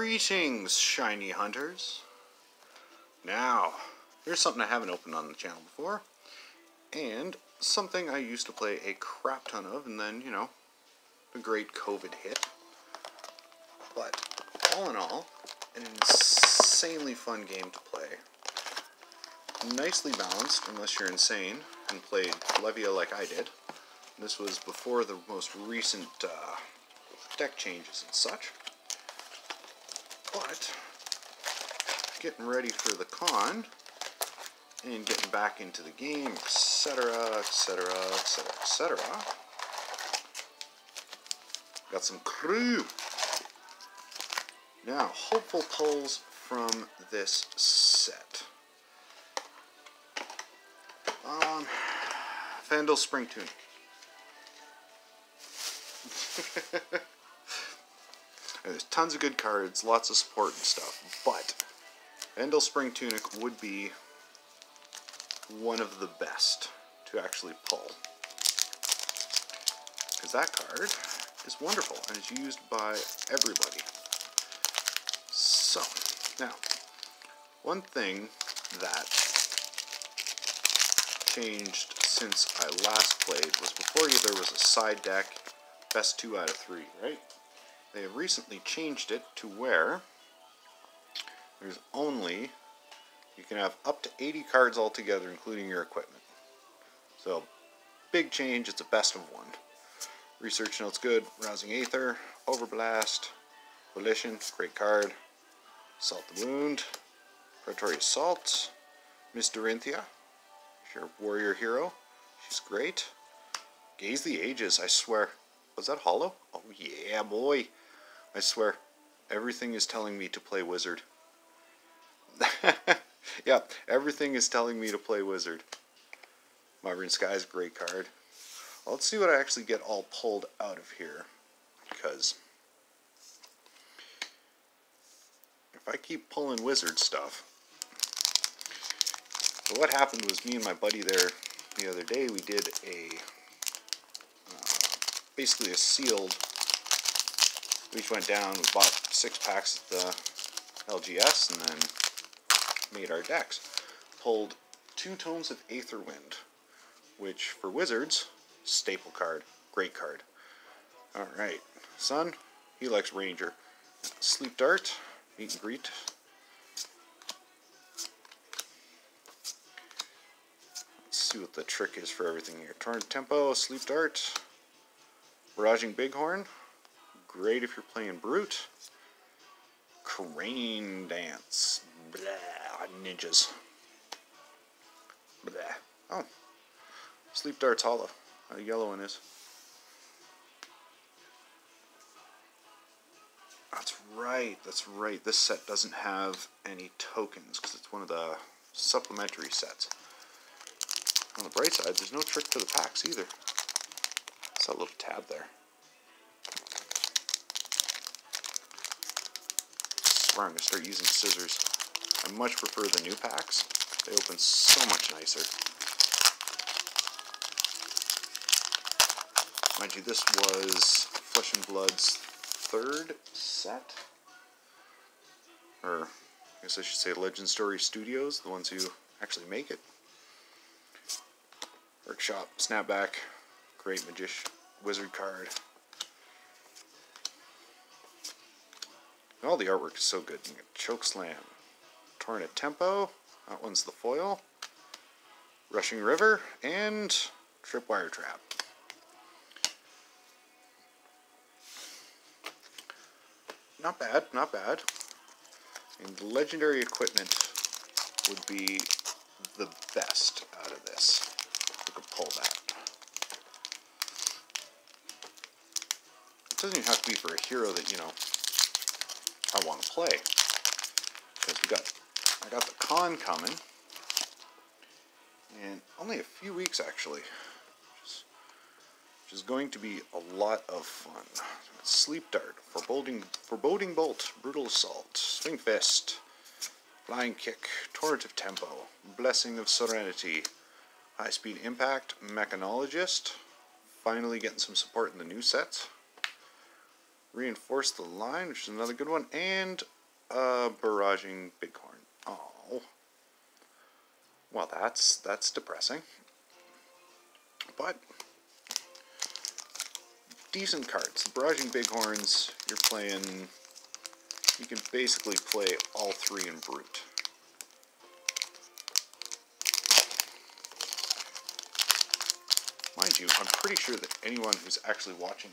Greetings, shiny hunters. Now, here's something I haven't opened on the channel before, and something I used to play a crap ton of, and then, you know, the great COVID hit. But, all in all, an insanely fun game to play. Nicely balanced, unless you're insane and played Levia like I did. This was before the most recent deck changes and such. But, getting ready for the con, and getting back into the game, etc., etc., etc., etc. Got some crew. Now, hopeful pulls from this set. Vandal Spring Tunic. There's tons of good cards, lots of support and stuff, but Vandal Spring Tunic would be one of the best to actually pull. Because that card is wonderful and is used by everybody. So, now, one thing that changed since I last played was before there was a side deck, best 2 out of 3, right? They have recently changed it to where there's only, you can have up to 80 cards altogether, including your equipment. So, big change, it's a best of 1. Research notes good, Rousing Aether, Overblast, Volition, great card, Salt the Wound, Predatory Assault, Miss Dorinthia, your warrior hero, she's great. Gaze the Ages, I swear. Was that hollow? Oh yeah, boy. I swear, everything is telling me to play Wizard. Yeah, everything is telling me to play Wizard. Marvin Sky's a great card. Well, let's see what I actually get all pulled out of here. Because if I keep pulling Wizard stuff... So what happened was me and my buddy there the other day, we did a... basically a sealed... We each went down, we bought 6 packs at the LGS, and then made our decks. Pulled 2 Tomes of Aetherwind, which for Wizards, staple card, great card. Alright, Son, he likes Ranger. Sleep Dart, Meet and Greet. Let's see what the trick is for everything here. Torrent Tempo, Sleep Dart, Barraging Bighorn, great if you're playing Brute. Crane Dance, blah, ninjas. Blah. Oh, Sleep Dart's hollow. A yellow one is. That's right, that's right. This set doesn't have any tokens because it's one of the supplementary sets. On the bright side, there's no trick to the packs either. It's that little tab there. I swear I'm going to start using scissors. I much prefer the new packs. They open so much nicer. Mind you, this was Flesh and Blood's 3rd set. Or, I guess I should say Legend Story Studios, the ones who actually make it. Workshop, Snapback, great Magician, Wizard card. All the artwork is so good. You get Chokeslam, Torrent Tempo, that one's the foil, Rushing River, and Tripwire Trap. Not bad, not bad. And the legendary equipment would be the best out of this. We could pull that. It doesn't even have to be for a hero that, you know, I want to play. Because I got the con coming. And only a few weeks actually. Which is going to be a lot of fun. Sleep Dart, Foreboding Bolt, Brutal Assault, Swing Fist, Flying Kick, Torrent of Tempo, Blessing of Serenity, High Speed Impact, Mechanologist, finally getting some support in the new sets. Reinforce the Line, which is another good one, and Barraging Bighorn. Oh, well, that's depressing, but decent cards. The Barraging Bighorns, you're playing. You can basically play all three in Brute. Mind you, I'm pretty sure that anyone who's actually watching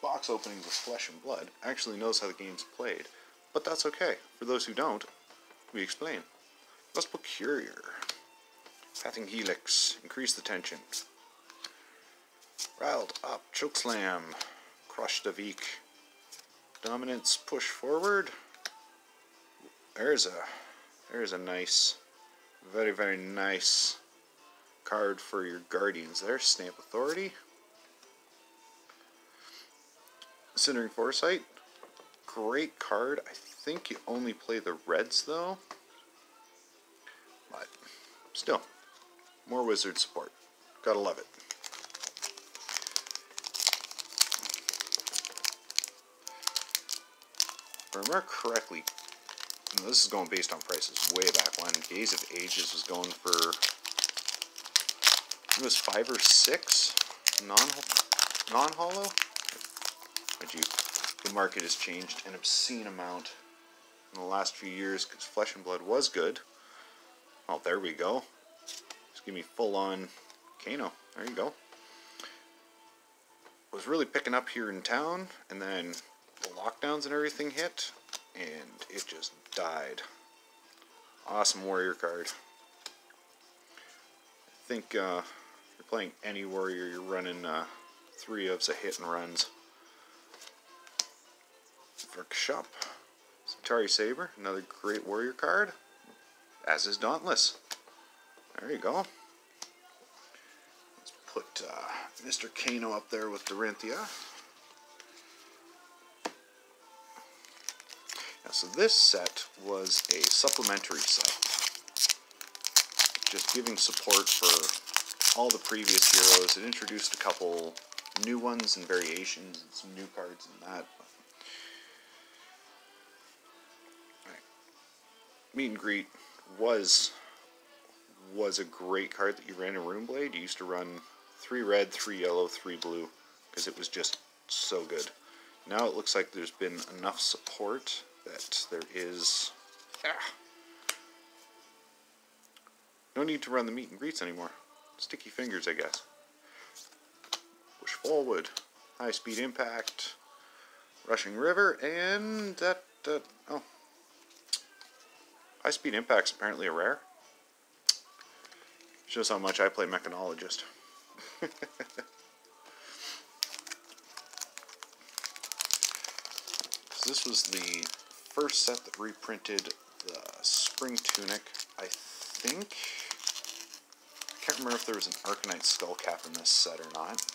box openings of Flesh and Blood actually knows how the game's played. But that's okay. For those who don't, we explain. Lustful Courier. Pathing Helix. Increase the tension. Riled Up. Chokeslam. Crush Davik. Dominance. Push forward. There's a nice, very, very nice card for your Guardians there. Stamp Authority. Centering Foresight. Great card. I think you only play the reds though. But still, more wizard support. Gotta love it. If I remember correctly, this is going based on prices way back when. Days of Ages was going for, it was 5 or 6 non-hollow. The market has changed an obscene amount in the last few years because Flesh and Blood was good. Oh, there we go. Just give me full-on Kano. There you go. Was really picking up here in town, and then the lockdowns and everything hit, and it just died. Awesome warrior card. I think you're playing any warrior, you're running 3 ofs of hit and runs. Workshop. Centauri Saber, another great warrior card, as is Dauntless. There you go. Let's put Mr. Kano up there with Dorinthia. Now, so this set was a supplementary set, just giving support for all the previous heroes. It introduced a couple new ones and variations and some new cards and that. Meet and Greet was a great card that you ran in Runeblade. You used to run 3 red, 3 yellow, 3 blue, because it was just so good. Now it looks like there's been enough support that there is... no need to run the Meet and Greets anymore. Sticky fingers, I guess. Push Forward, High Speed Impact, Rushing River, and that... oh. High Speed Impact's apparently a rare. Shows how much I play Mechanologist. So this was the first set that reprinted the Spring Tunic. I think... I can't remember if there was an Arcanite Skullcap in this set or not.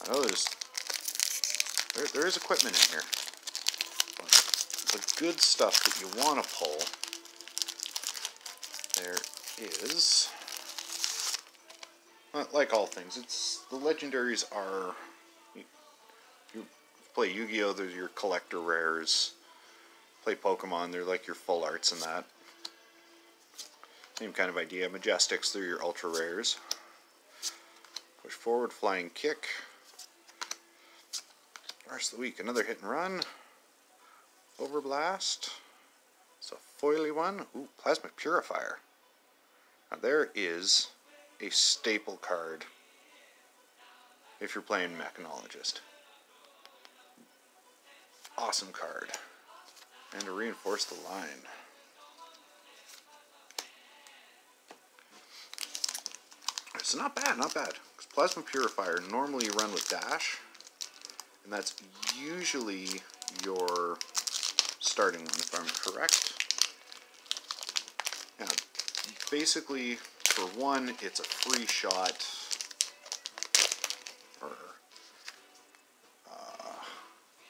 I know there is equipment in here. But the good stuff that you want to pull, there is, like all things, the legendaries are, you play Yu-Gi-Oh, they're your collector rares. Play Pokemon, they're like your full arts and that. Same kind of idea. Majestics, they're your ultra rares. Push Forward, Flying Kick. Rest of the Week, another hit and run. Overblast. It's a foily one. Ooh, Plasmic Purifier. Now there is a staple card if you're playing Mechanologist. Awesome card. And to Reinforce the Line. So not bad, not bad. Because Plasma Purifier, normally you run with Dash. And that's usually your starting one, if I'm correct. Now, basically, for one, it's a free shot.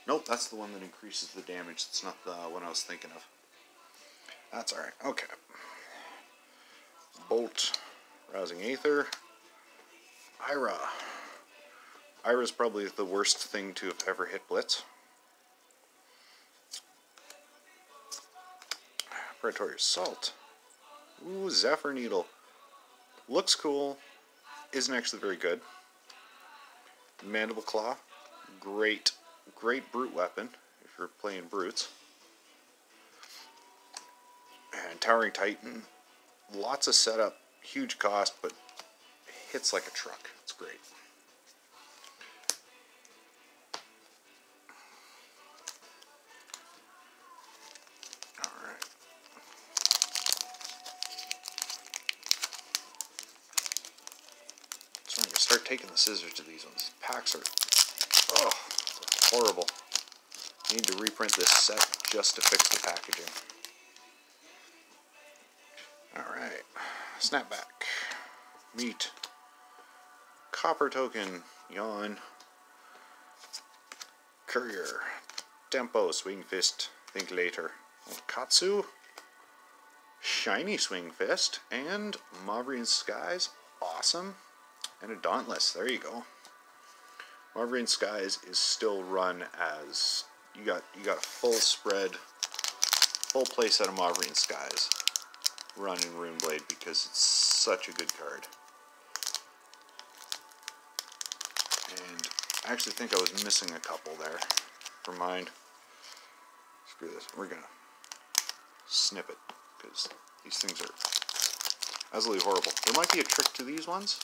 Nope, that's the one that increases the damage. That's not the one I was thinking of. That's alright. Okay. Bolt. Rousing Aether. Ira. Ira's probably the worst thing to have ever hit Blitz. Predatory Assault. Ooh, Zephyr Needle. Looks cool. Isn't actually very good. Mandible Claw. Great brute weapon if you're playing brutes. And Towering Titan. Lots of setup. Huge cost, but hits like a truck. It's great. Alright. So I'm going to start taking the scissors to these ones. Packs are, oh, horrible. I need to reprint this set just to fix the packaging. Alright. Snapback. Meat. Copper Token. Yawn. Courier. Tempo. Swing Fist. Think Later. Katsu. Shiny Swing Fist. And Maverian Skies. Awesome. And a Dauntless. There you go. Maverian Skies is still run as you got a full spread, full playset of Maverian Skies run in Runeblade because it's such a good card. And I actually think I was missing a couple there for mine. Screw this. We're gonna snip it because these things are absolutely horrible. There might be a trick to these ones.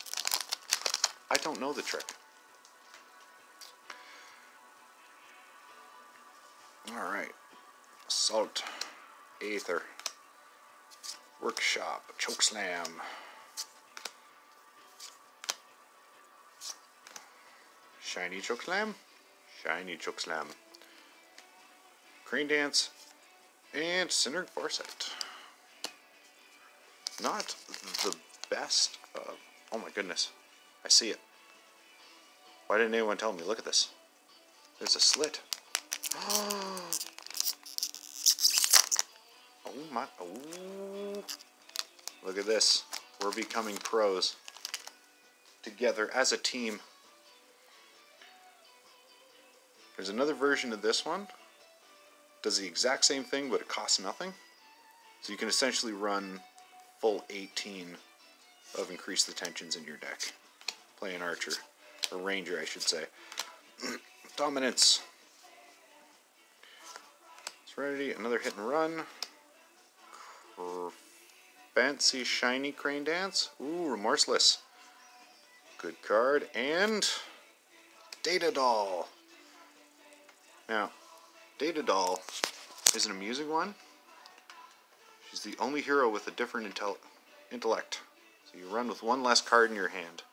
I don't know the trick. Alright. Assault. Aether. Workshop. Chokeslam. Shiny Chokeslam. Shiny Chokeslam. Crane Dance. And Cindering Foresight. Not the best. Oh my goodness. I see it. Why didn't anyone tell me? Look at this. There's a slit. Oh my. Oh. Look at this. We're becoming pros. Together as a team. There's another version of this one. Does the exact same thing, but it costs nothing. So you can essentially run full 18 of Increase the Tensions in your deck. Playing Archer. Or Ranger, I should say. Dominance. Serenity, another hit and run. Fancy Shiny Crane Dance. Ooh, Remorseless. Good card. And Data Doll. Now, Data Doll is an amusing one. She's the only hero with a different intellect. So you run with one less card in your hand.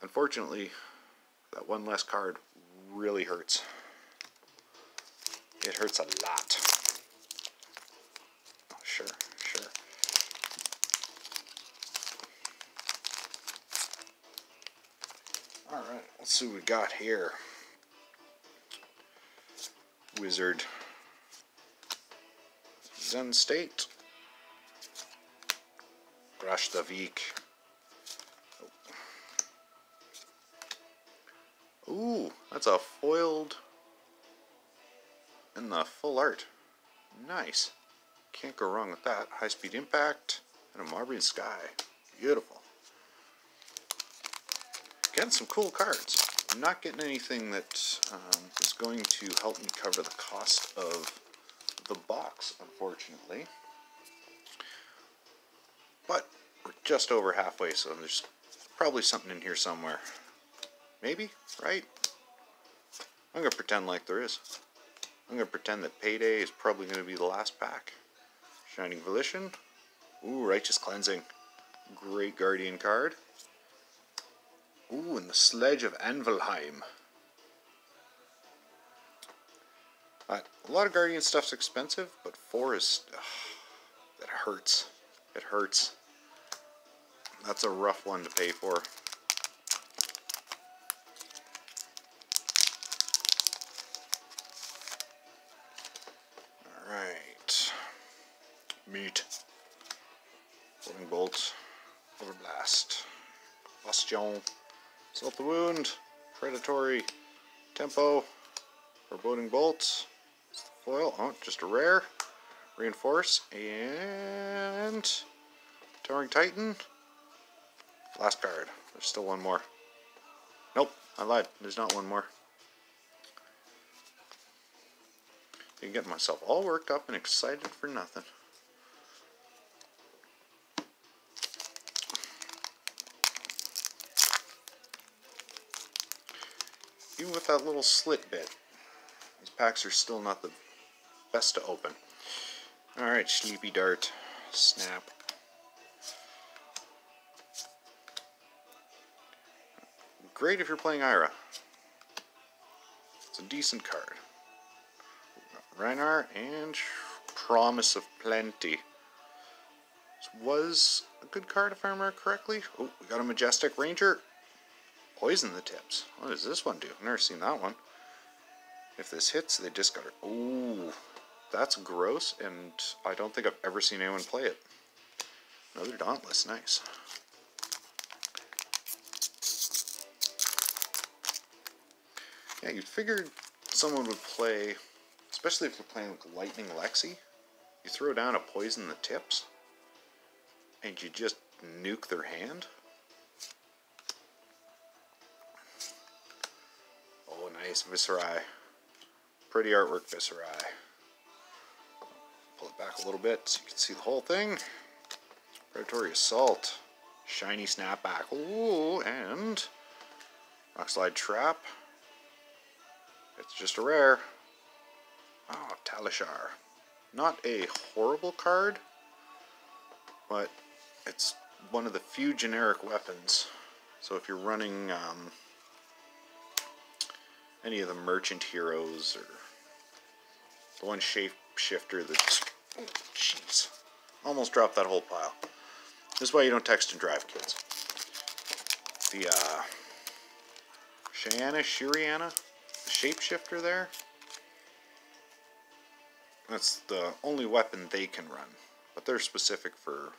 Unfortunately, that one less card really hurts. It hurts a lot. Oh, sure. Alright, let's see what we got here. Wizard. Zen State. Grastavik. Ooh, that's a foiled in the full art. Nice. Can't go wrong with that. High Speed Impact and a Maverian Sky. Beautiful. Getting some cool cards. I'm not getting anything that is going to help me cover the cost of the box, unfortunately. But we're just over halfway, so there's probably something in here somewhere. Maybe, right? I'm going to pretend like there is. I'm going to pretend that Payday is probably going to be the last pack. Shining Volition. Ooh, Righteous Cleansing. Great Guardian card. Ooh, and the Sledge of Anvilheim. A lot of Guardian stuff's expensive, but 4 is... that hurts. It hurts. That's a rough one to pay for. Alright. Meat. Rolling Bolt. Overblast. Bastion. Salt the Wound. Predatory. Tempo. Foreboding Bolts. Foil. Oh, just a rare. Reinforce. And Towering Titan. Last card. There's still one more. Nope, I lied. There's not one more. I'm getting myself all worked up and excited for nothing. Even with that little slit bit, these packs are still not the best to open. Alright, Sleepy Dart. Snap. Great if you're playing Ira. It's a decent card. Reinar and Promise of Plenty. This was a good card if I remember correctly. Oh, we got a Majestic Ranger. Poison the Tips. What does this one do? I've never seen that one. If this hits, they discard it. Ooh, that's gross, and I don't think I've ever seen anyone play it. Another Dauntless, nice. Yeah, you'd figured someone would play, especially if you're playing like Lightning Lexi, you throw down a Poison the Tips, and you just nuke their hand. Oh, nice Viscerai. Pretty artwork, Viscerai. Pull it back a little bit so you can see the whole thing. Predatory Assault. Shiny Snapback. Ooh, and Rockslide Trap. It's just a rare. Oh, Talishar. Not a horrible card, but it's one of the few generic weapons. So if you're running any of the merchant heroes or the one shapeshifter that, jeez, almost dropped that whole pile. This is why you don't text and drive, kids. The Shiriana, the shapeshifter there. That's the only weapon they can run, but they're specific for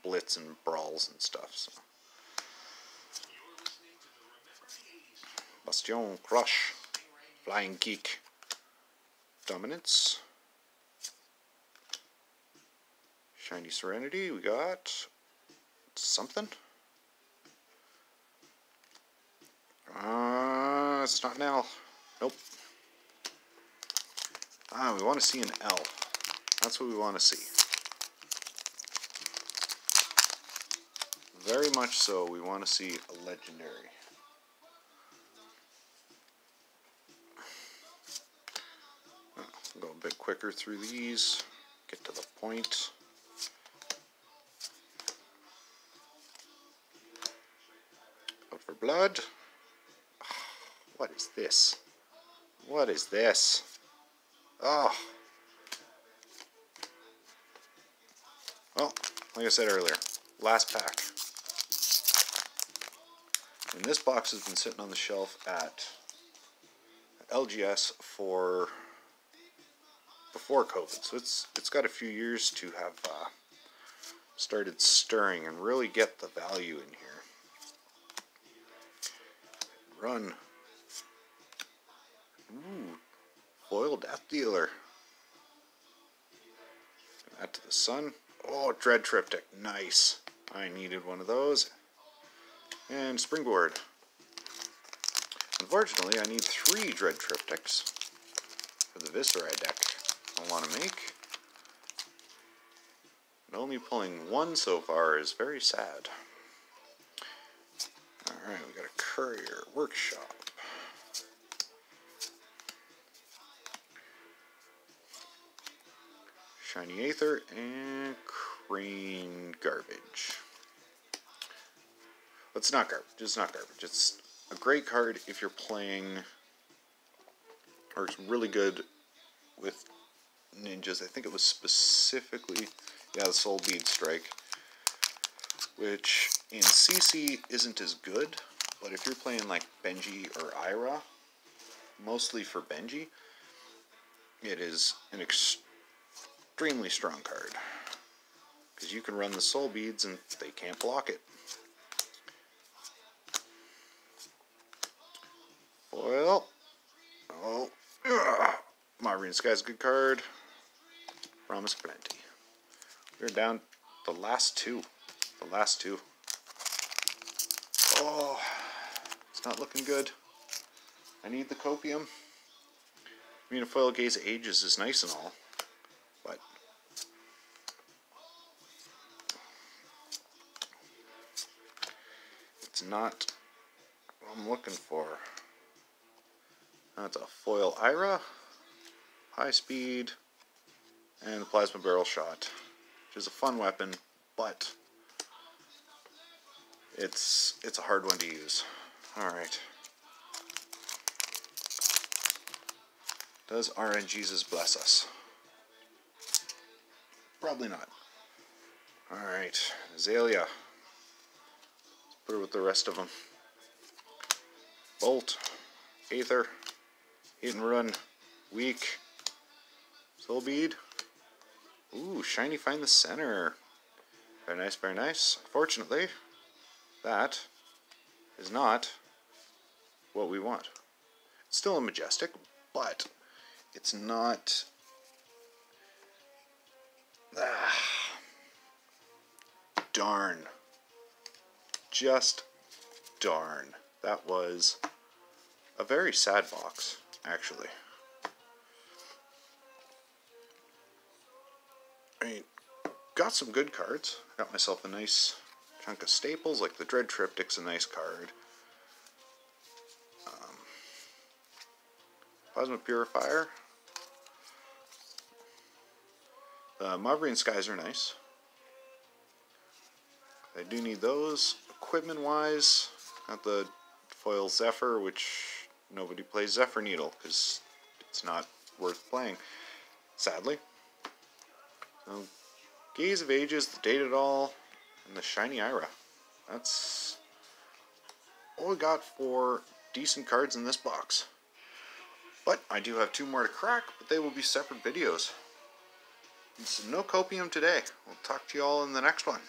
blitz and brawls and stuff. So. Bastion, Crush, Flying Geek, Dominance, Shiny Serenity. We got something. It's not an L. Nope. We want to see an L. That's what we want to see. Very much so, we want to see a legendary. Go a bit quicker through these. Get to the point. Out for blood. What is this? What is this? Oh. Well, like I said earlier, last pack. And this box has been sitting on the shelf at LGS for before COVID, so it's got a few years to have started stirring and really get the value in here. Run. Ooh, foil Death Dealer. Add to the sun. Oh, Dread Triptych, nice. I needed one of those. And Springboard. Unfortunately, I need 3 Dread Triptychs for the Viscerai deck I want to make. And only pulling 1 so far is very sad. Alright, we got a Courier, Workshop. Shiny Aether, and Crane Garbage. It's not garbage. It's not garbage. It's a great card if you're playing, or it's really good with ninjas. I think it was specifically, yeah, the Soul Bead Strike, which in CC isn't as good, but if you're playing like Benji or Ira, mostly for Benji, it is an extremely strong card, because you can run the Soul Beads and they can't block it. Marvin Sky's a good card. Promise plenty. We're down the last two. The last two. Oh, it's not looking good. I need the copium. I mean, a foil Gaze of Ages is nice and all, but it's not what I'm looking for. That's a foil Ira, high speed, and the plasma barrel shot, which is a fun weapon, but it's a hard one to use. Alright. Does RNGesus bless us? Probably not. Alright, Azalea. Let's put her with the rest of them. Bolt, Aether, Hit and Run, Weak, Soul Bead. Ooh, Shiny Find the Center. Very nice, very nice. Unfortunately, that is not what we want. It's still a Majestic, but it's not... darn. Just darn. That was a very sad box, actually. I mean, got some good cards. Got myself a nice chunk of staples, like the Dread Triptych's a nice card. Plasma Purifier. The Marvin Skies are nice. I do need those. Equipment-wise, got the foil Zephyr, which nobody plays Zephyr Needle because it's not worth playing, sadly. So, Gaze of Ages, the Dated All, and the Shiny Ira. That's all we got for decent cards in this box. But I do have two more to crack, but they will be separate videos. So no copium today. We'll talk to you all in the next one.